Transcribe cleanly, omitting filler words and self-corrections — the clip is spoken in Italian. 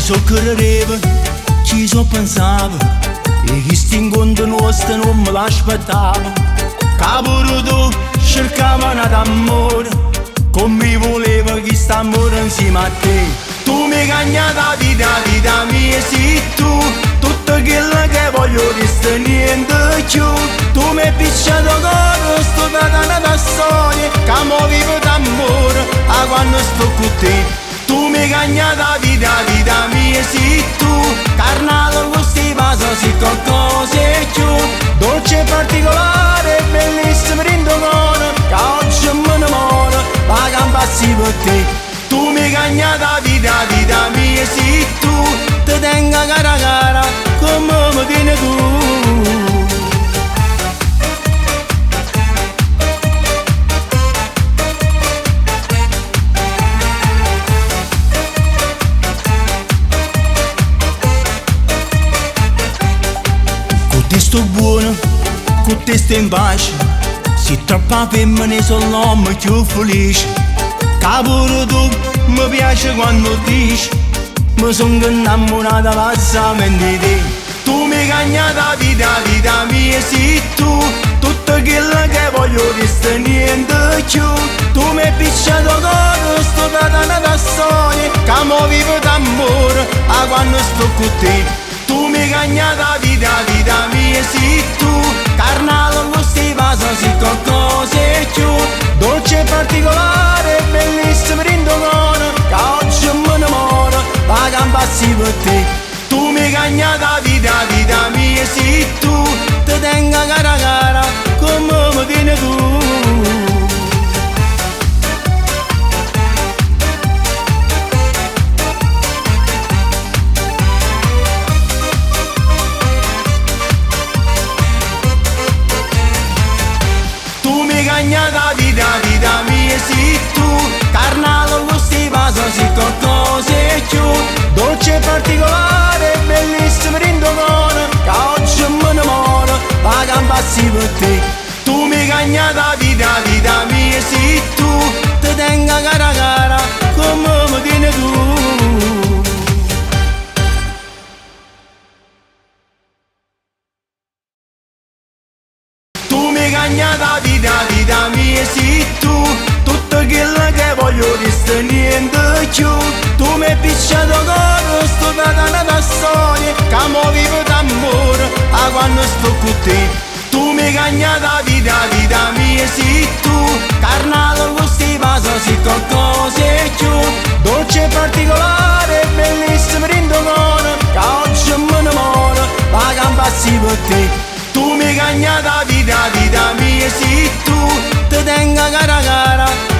so correva, ci so pensava, e questo incontro nostro non me l'aspettava. Capuro tu cercava un amore, come mi voleva che st'amore insieme a te. Tu mi cagna la vita mia, sei tu, tutto quello che voglio resta niente più. Tu mi hai picciato cuore, sto datando da storia, che mo vivo d'amore, a quando sto con te. Tu mi cagna la vita mia, sei tu, carnale questi vaso, sei qualcosa più. Dolce e particolare, bellissimo rindono, che oggi me ne muore, la gamba si per te. Tu mi cagna la vita mia, sei tu, ti tengo cara, come mi vieni tu. Con te sto buono, con te sto in pace, se troppa femmine sono l'uomo più felice. Capuro tu, mi piace quando dici, mi sono innamorata passamente di te. Tu mi cagna la vita mia, sei tu, tutto quello che voglio resta niente più. Tu mi hai picciato cuore, sto datando da storia, che mo vivo d'amore, a quando sto con te. Tu mi cagna la vita mia, sei tu, carnale questi vaso, sei qualcosa più. Dolce e particolare, bellissimo rindono, che oggi me ne muore, la gamba si per te. Tu mi cagna la vita mia, sei tu, ti tengo cara, come mi vieni tu. Tu mi cagna la vita mia, sei tu, carnale questi vaso, sei qualcosa più. Dolce e particolare, bellissimo rindono, che oggi me ne muore, la gamba si per te. Tu mi cagna la vita mia, sei tu, ti tengo cara, come mi vieni tu. Tu mi cagna la vita mia, sei tu, tutto quello che voglio resta niente più. Tu mi hai picciato cuore, sto datando da storia, che mo vivo d'amore, a quando sto con te. Tu mi cagna la vita mia, sei tu, carnale questi vaso, sei qualcosa più. Dolce e particolare, bellissimo rindono, che oggi me ne muore, la gamba si per te. Tu mi cagna la vita mia, sei tu, ti tengo cara,